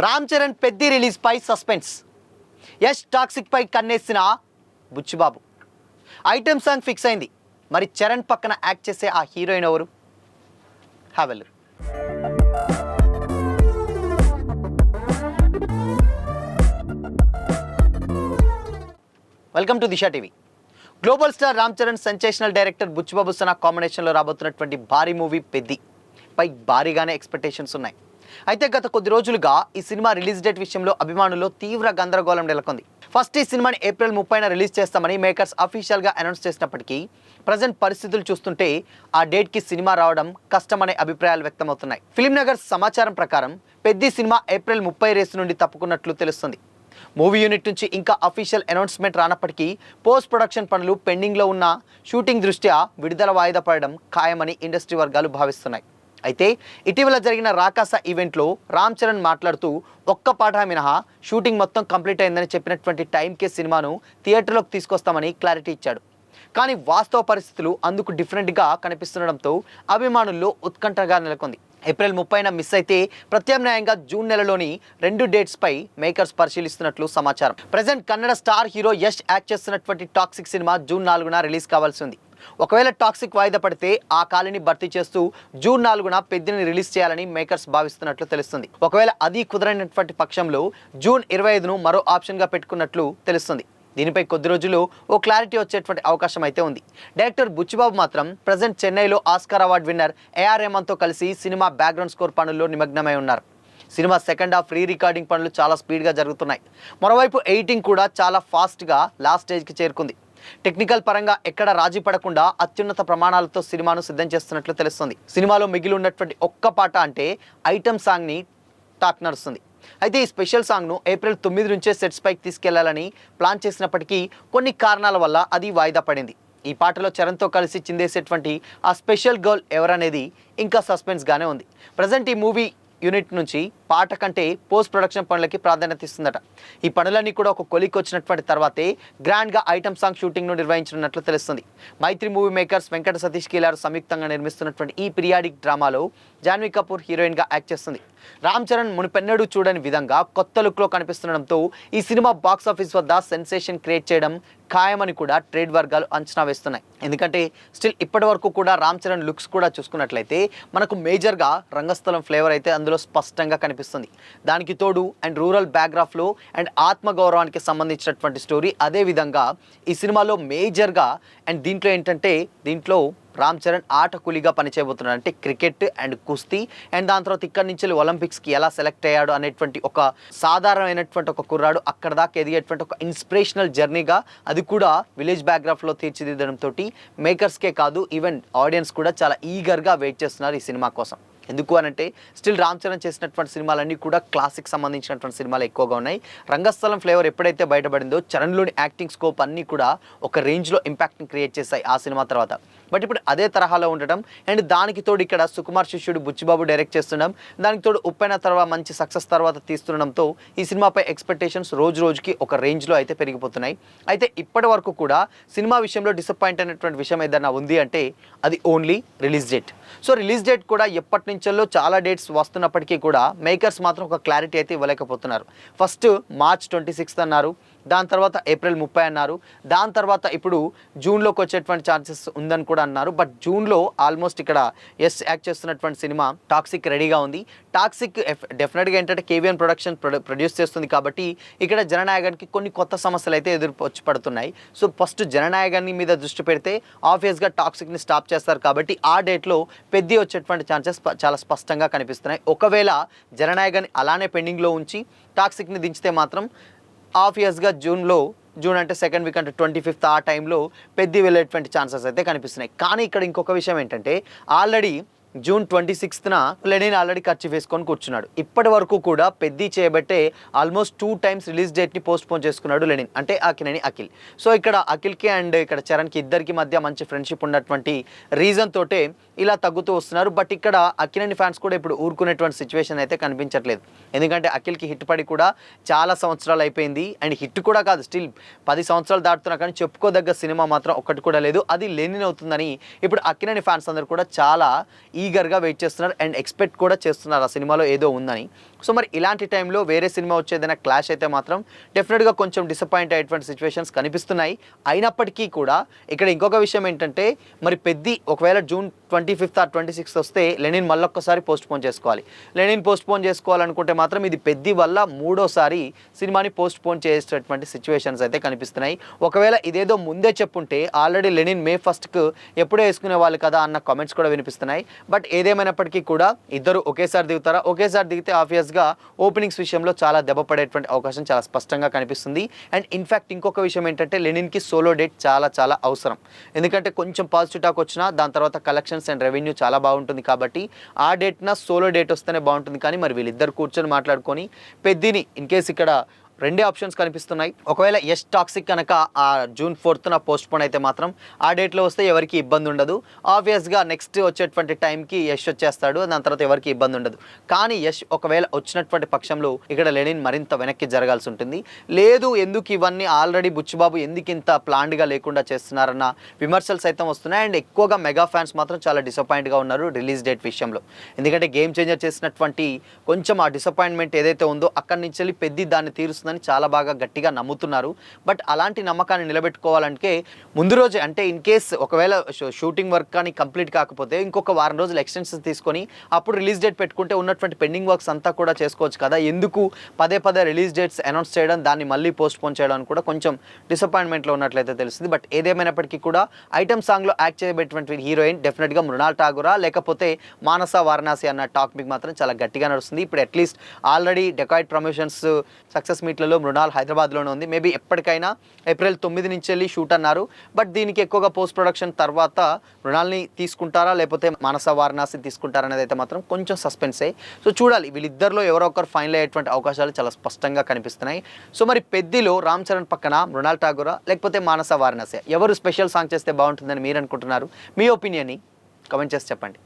Ram Charan Peddi release పై suspense. Yash Toxic పై కన్నేసిన బుచ్చిబాబు. ఐటెం సాంగ్ ఫిక్స్ అయింది. మరి చరణ్ పక్కన యాక్ట్ చేసే ఆ హీరోయిన్ ఎవరు? హావెల్. Welcome to Disha TV. Global star Ram Charan, sensational director Buchibabu Sana కాంబినేషన్లో రాబోతున్నటువంటి భారీ మూవీ పెద్ది పై భారీగానే ఎక్స్పెక్టేషన్స్ ఉన్నాయి. అయితే గత కొద్ది రోజులుగా ఈ సినిమా రిలీజ్ డేట్ విషయంలో అభిమానుల్లో తీవ్ర గందరగోళం నెలకొంది. ఫస్ట్ ఈ సినిమాని ఏప్రిల్ 30న రిలీజ్ చేస్తామని మేకర్స్ అఫీషియల్గా అనౌన్స్ చేసినప్పటికీ ప్రజెంట్ పరిస్థితులు చూస్తుంటే ఆ డేట్కి సినిమా రావడం కష్టమనే అభిప్రాయాలు వ్యక్తమవుతున్నాయి. ఫిల్మ్ నగర్ సమాచారం ప్రకారం పెద్ది సినిమా ఏప్రిల్ 30 రేసు నుండి తప్పుకున్నట్లు తెలుస్తుంది. మూవీ యూనిట్ నుంచి ఇంకా అఫీషియల్ అనౌన్స్మెంట్ రానప్పటికీ పోస్ట్ ప్రొడక్షన్ పనులు పెండింగ్లో ఉన్న షూటింగ్ దృష్ట్యా విడుదల వాయిదా పడడం ఖాయమని ఇండస్ట్రీ వర్గాలు భావిస్తున్నాయి. అయితే ఇటీవల జరిగిన రాకాస ఈవెంట్లో రామ్ చరణ్ మాట్లాడుతూ ఒక్క పాట మినహా షూటింగ్ మొత్తం కంప్లీట్ అయిందని చెప్పినటువంటి టైంకే సినిమాను థియేటర్లోకి తీసుకొస్తామని క్లారిటీ ఇచ్చాడు. కానీ వాస్తవ పరిస్థితులు అందుకు డిఫరెంట్గా కనిపిస్తుండడంతో అభిమానుల్లో ఉత్కంఠగా నెలకొంది. ఏప్రిల్ 30న మిస్ అయితే ప్రత్యామ్నాయంగా జూన్ నెలలోని 2 డేట్స్పై మేకర్స్ పరిశీలిస్తున్నట్లు సమాచారం. Present Kannada star hero Yash act చేస్తున్నటువంటి టాక్సిక్ సినిమా జూన్ 4న రిలీజ్ కావాల్సి ఉంది. ఒకవేళ టాక్సిక్ వాయిదా పడితే ఆ ఖాళీని భర్తీ చేస్తూ జూన్ 4న పెద్దిని రిలీజ్ చేయాలని మేకర్స్ భావిస్తున్నట్లు తెలుస్తుంది. ఒకవేళ అది కుదరనటువంటి పక్షంలో జూన్ 25ను మరో ఆప్షన్గా పెట్టుకున్నట్లు తెలుస్తుంది. దీనిపై కొద్ది రోజులు ఓ క్లారిటీ వచ్చేటువంటి అవకాశం అయితే ఉంది. డైరెక్టర్ బుచ్చిబాబు మాత్రం ప్రజెంట్ చెన్నైలో ఆస్కార్ అవార్డు విన్నర్ ఏఆర్ రెహమాన్తో కలిసి సినిమా బ్యాక్గ్రౌండ్ స్కోర్ పనుల్లో నిమగ్నమై ఉన్నారు. Cinema second half re recording పనులు చాలా స్పీడ్గా జరుగుతున్నాయి. మరోవైపు ఎడిటింగ్ కూడా చాలా ఫాస్ట్గా లాస్ట్ స్టేజ్కి చేరుకుంది. టెక్నికల్ పరంగా ఎక్కడ రాజీ పడకుండా అత్యున్నత ప్రమాణాలతో సినిమాను సిద్ధం చేస్తున్నట్లు తెలుస్తుంది. సినిమాలో మిగిలి ఉన్నటువంటి ఒక్క పాట అంటే ఐటమ్ సాంగ్ని టాక్ నడుస్తుంది. అయితే ఈ స్పెషల్ సాంగ్ను ఏప్రిల్ 9 నుంచే సెట్స్ పైకి తీసుకెళ్లాలని ప్లాన్ చేసినప్పటికీ కొన్ని కారణాల వల్ల అది వాయిదా పడింది. ఈ పాటలో చరణ్తో కలిసి చిందేసేటువంటి ఆ స్పెషల్ గర్ల్ ఎవరనేది ఇంకా సస్పెన్స్గానే ఉంది. ప్రజెంట్ ఈ మూవీ యూనిట్ నుంచి పాట కంటే పోస్ట్ ప్రొడక్షన్ పనులకి ప్రాధాన్యత ఇస్తుందట. ఈ పనులన్నీ కూడా ఒక కొలిక్ వచ్చినటువంటి తర్వాతే గ్రాండ్గా ఐటమ్ సాంగ్ షూటింగ్ను నిర్వహించనున్నట్లు తెలుస్తుంది. మైత్రి మూవీ మేకర్స్ వెంకట సతీష్ కీలారు సంయుక్తంగా నిర్మిస్తున్నటువంటి ఈ పీరియాడిక్ డ్రామాలో జాన్వీ కపూర్ హీరోయిన్గా యాక్ట్ చేస్తుంది. రామ్ చరణ్ మునిపెన్నడూ చూడని విధంగా కొత్త లుక్లో కనిపిస్తుండడంతో ఈ సినిమా బాక్స్ ఆఫీస్ వద్ద సెన్సేషన్ క్రియేట్ చేయడం ఖాయమని కూడా ట్రేడ్ వర్గాలు అంచనా వేస్తున్నాయి. ఎందుకంటే స్టిల్ ఇప్పటి వరకు కూడా రామ్ చరణ్ లుక్స్ కూడా చూసుకున్నట్లయితే మనకు మేజర్గా రంగస్థలం ఫ్లేవర్ అయితే అందులో స్పష్టంగా కనిపిస్తుంది. దానికి తోడు అండ్ రూరల్ బ్యాక్గ్రాఫ్లో అండ్ ఆత్మగౌరవానికి సంబంధించినటువంటి స్టోరీ. అదేవిధంగా ఈ సినిమాలో మేజర్గా అండ్ దీంట్లో ఏంటంటే దీంట్లో రామ్ చరణ్ ఆట కూలీగా పనిచేయబోతున్నాడు. అంటే క్రికెట్ అండ్ కుస్తీ అండ్ దాని తర్వాత ఇక్కడి నుంచి ఒలింపిక్స్కి ఎలా సెలెక్ట్ అయ్యాడు అనేటువంటి ఒక సాధారణమైనటువంటి ఒక కుర్రాడు అక్కడ దాకా ఎదిగేటువంటి ఒక ఇన్స్పిరేషనల్ జర్నీగా, అది కూడా విలేజ్ బ్యాక్గ్రాఫ్లో తీర్చిదిద్దడంతో మేకర్స్కే కాదు ఈవెన్ ఆడియన్స్ కూడా చాలా ఈగర్గా వెయిట్ చేస్తున్నారు ఈ సినిమా కోసం. ఎందుకు అనంటే స్టిల్ రామ్ చరణ్ చేసినటువంటి సినిమాలన్నీ కూడా క్లాసిక్ సంబంధించినటువంటి సినిమాలు ఎక్కువగా ఉన్నాయి. రంగస్థలం ఫ్లేవర్ ఎప్పుడైతే బయటపడిందో చరణ్లోని యాక్టింగ్ స్కోప్ అన్నీ కూడా ఒక రేంజ్లో ఇంపాక్ట్ని క్రియేట్ చేశాయి ఆ సినిమా తర్వాత. బట్ ఇప్పుడు అదే తరహాలో ఉండటం అండ్ దానికి తోడు ఇక్కడ సుకుమార్ శిష్యుడు బుచ్చిబాబు డైరెక్ట్ చేస్తుండడం, దానికి తోడు ఉప్పెన తర్వాత మంచి సక్సెస్ తర్వాత తీస్తుండడంతో ఈ సినిమాపై ఎక్స్పెక్టేషన్స్ రోజు రోజుకి ఒక రేంజ్లో అయితే పెరిగిపోతున్నాయి. అయితే ఇప్పటి వరకు కూడా సినిమా విషయంలో డిసప్పాయింట్ అయినటువంటి విషయం ఏదైనా ఉంది అంటే అది only release date. So release date కూడా ఎప్పటి నుంచో చాలా డేట్స్ వస్తున్నప్పటికీ కూడా మేకర్స్ మాత్రం ఒక క్లారిటీ అయితే ఇవ్వలేకపోతున్నారు. ఫస్ట్ మార్చ్ 26 అన్నారు, దాని తర్వాత ఏప్రిల్ 30 అన్నారు, దాని తర్వాత ఇప్పుడు జూన్లోకి వచ్చేటువంటి ఛాన్సెస్ ఉందని కూడా అన్నారు. బట్ జూన్లో ఆల్మోస్ట్ ఇక్కడ ఎస్ యాక్ట్ చేస్తున్నటువంటి సినిమా టాక్సిక్ రెడీగా ఉంది. టాక్సిక్ డెఫినెట్గా ఏంటంటే కేవీఎన్ ప్రొడక్షన్ ప్రొడ్యూస్ చేస్తుంది కాబట్టి ఇక్కడ జననాయకానికి కొన్ని కొత్త సమస్యలు అయితే వచ్చి పడుతున్నాయి. సో ఫస్ట్ జననాయకాన్ని మీద దృష్టి పెడితే ఆబ్వియస్గా టాక్సిక్ని స్టాప్ చేస్తారు కాబట్టి ఆ డేట్లో పెద్ద వచ్చేటువంటి ఛాన్సెస్ చాలా స్పష్టంగా కనిపిస్తున్నాయి. ఒకవేళ జననాయకాన్ని అలానే పెండింగ్లో ఉంచి టాక్సిక్ని దించితే మాత్రం ఆబ్వియస్గా జూన్ అంటే సెకండ్ వీక్ అంటే 25th ఆ టైంలో పెద్ద వెళ్ళేటువంటి ఛాన్సెస్ అయితే కనిపిస్తున్నాయి. కానీ ఇక్కడ ఇంకొక విషయం ఏంటంటే ఆల్రెడీ జూన్ 26న లెనిన్ ఆల్రెడీ ఖర్చు వేసుకొని కూర్చున్నాడు. ఇప్పటి వరకు కూడా పెద్ది చేయబట్టే ఆల్మోస్ట్ 2 times రిలీజ్ డేట్ని పోస్ట్ పోన్ చేసుకున్నాడు లెనిన్, అంటే అక్కినేని అఖిల్. సో ఇక్కడ అఖిల్కి అండ్ ఇక్కడ చరణ్కి ఇద్దరికి మధ్య మంచి ఫ్రెండ్షిప్ ఉన్నటువంటి రీజన్ తోటే ఇలా తగ్గుతూ వస్తున్నారు. బట్ ఇక్కడ అక్కినేని ఫ్యాన్స్ కూడా ఇప్పుడు ఊరుకునేటువంటి సిచ్యువేషన్ అయితే కనిపించట్లేదు. ఎందుకంటే అఖిల్కి హిట్ పడి కూడా చాలా సంవత్సరాలు అయిపోయింది అండ్ హిట్ కూడా కాదు, స్టిల్ 10 సంవత్సరాలు దాటుతున్నా కానీ చెప్పుకోదగ్గ సినిమా మాత్రం ఒక్కటి కూడా లేదు. అది లెనిన్ అవుతుందని ఇప్పుడు అక్కినేని ఫ్యాన్స్ అందరూ కూడా చాలా ఈగర్గా వెయిట్ చేస్తున్నారు అండ్ ఎక్స్పెక్ట్ కూడా చేస్తున్నారు ఆ సినిమాలో ఏదో ఉందని. సో మరి ఇలాంటి టైంలో వేరే సినిమా వచ్చేదైనా క్లాష్ అయితే మాత్రం డెఫినెట్గా కొంచెం డిసప్పాయింట్ అయ్యేటువంటి సిచ్యువేషన్స్ కనిపిస్తున్నాయి. అయినప్పటికీ కూడా ఇక్కడ ఇంకొక విషయం ఏంటంటే మరి పెద్ది ఒకవేళ జూన్ 25th ఆర్ 26th వస్తే లెనిన్ మళ్ళొక్కసారి పోస్ట్పోన్ చేసుకోవాలి. లెనిన్ పోస్ట్పోన్ చేసుకోవాలనుకుంటే మాత్రం ఇది పెద్ది వల్ల మూడోసారి సినిమాని పోస్ట్పోన్ చేసేటటువంటి సిచ్యువేషన్స్ అయితే కనిపిస్తున్నాయి. ఒకవేళ ఇదేదో ముందే చెప్పుంటే ఆల్రెడీ లెనిన్ May 1st ఎప్పుడో వేసుకునే వాళ్ళు కదా అన్న కామెంట్స్ కూడా వినిపిస్తున్నాయి. బట్ ఏదేమైనప్పటికీ కూడా ఇద్దరు ఒకేసారి దిగుతారా? ఒకేసారి దిగితే ఆబ్వియస్గా ఓపెనింగ్స్ విషయంలో చాలా దెబ్బ పడేటువంటి అవకాశం చాలా స్పష్టంగా కనిపిస్తుంది. అండ్ ఇన్ఫ్యాక్ట్ ఇంకొక విషయం ఏంటంటే లెనిన్కి సోలో డేట్ చాలా చాలా అవసరం. ఎందుకంటే కొంచెం పాజిటివ్ టాక్ వచ్చినా దాని తర్వాత కలెక్షన్స్ అండ్ రెవెన్యూ చాలా బాగుంటుంది కాబట్టి ఆ డేట్న సోలో డేట్ వస్తేనే బాగుంటుంది. కానీ మరి వీళ్ళిద్దరు కూర్చొని మాట్లాడుకొని పెద్దిని ఇన్ కేస్ ఇక్కడ రెండే ఆప్షన్స్ కనిపిస్తున్నాయి. ఒకవేళ యష్ టాక్సిక్ కనుక ఆ June 4th పోస్ట్పోన్ అయితే మాత్రం ఆ డేట్లో వస్తే ఎవరికి ఇబ్బంది ఉండదు. ఆబ్వియస్గా నెక్స్ట్ వచ్చేటువంటి టైంకి యష్ వచ్చేస్తాడు, దాని తర్వాత ఎవరికి ఇబ్బంది ఉండదు. కానీ యష్ ఒకవేళ వచ్చినటువంటి పక్షంలో ఇక్కడ లెనిన్ మరింత వెనక్కి జరగాల్సి ఉంటుంది. లేదు ఎందుకు ఇవన్నీ ఆల్రెడీ బుచ్చిబాబు ఎందుకు ఇంత ప్లాన్డ్గా లేకుండా చేస్తున్నారన్న విమర్శలు సైతం వస్తున్నాయి. అండ్ ఎక్కువగా మెగా ఫ్యాన్స్ మాత్రం చాలా డిసప్పాయింట్గా ఉన్నారు రిలీజ్ డేట్ విషయంలో. ఎందుకంటే గేమ్ చేంజర్ చేసినటువంటి కొంచెం ఆ డిసప్పాయింట్మెంట్ ఏదైతే ఉందో అక్కడి నుంచి వెళ్ళి పెద్ది దాన్ని తీరుస్తుందని చాలా బాగా గట్టిగా నమ్ముతున్నారు. బట్ అలాంటి నమ్మకాన్ని నిలబెట్టుకోవాలంటే ముందు రోజే అంటే ఇన్ కేస్ ఒకవేళ షూటింగ్ వర్క్ కానీ కంప్లీట్ కాకపోతే ఇంకొక వారం రోజులు ఎక్స్టెన్షన్ తీసుకొని అప్పుడు రిలీజ్ డేట్ పెట్టుకుంటే ఉన్నటువంటి పెండింగ్ వర్క్స్ అంతా కూడా చేసుకోవచ్చు కదా. ఎందుకు పదే పదే రిలీజ్ డేట్స్ అనౌన్స్ చేయడం, దాన్ని మళ్ళీ పోస్ట్పోన్ చేయడం కూడా కొంచెం డిసప్పాయింట్మెంట్లో ఉన్నట్లయితే తెలుస్తుంది. బట్ ఏదేమైనప్పటికీ కూడా ఐటమ్ సాంగ్లో యాక్ట్ చేయబెట్టినటువంటి హీరోయిన్ డెఫినెట్గా మృణాల్ ఠాగూరా లేకపోతే మానస వారణాసి అన్న టాక్ మీకు మాత్రం చాలా గట్టిగా నడుస్తుంది. ఇప్పుడు at least already dacoit promotions success మీట్లలో మృణాల్ హైదరాబాద్లోనే ఉంది. మేబీ ఎప్పటికైనా April 9 నుంచి వెళ్ళి షూట్ అన్నారు. బట్ దీనికి ఎక్కువగా పోస్ట్ ప్రొడక్షన్ తర్వాత మృణాల్ని తీసుకుంటారా లేకపోతే మానస వారణాసి తీసుకుంటారా అనేది అయితే మాత్రం కొంచెం సస్పెన్సే. సో చూడాలి వీళ్ళిద్దరిలో ఎవరో ఒకరు ఫైనల్ అయ్యేటువంటి అవకాశాలు చాలా స్పష్టంగా కనిపిస్తున్నాయి. సో మరి పెద్దిలో రామ్ చరణ్ పక్కన మృణాల్ ఠాగూరా లేకపోతే మానస వారణాసి ఎవరు స్పెషల్ సాంగ్ చేస్తే బాగుంటుందని మీరు అనుకుంటున్నారు? మీ ఒపీనియన్ని కామెంట్ చేసి చెప్పండి.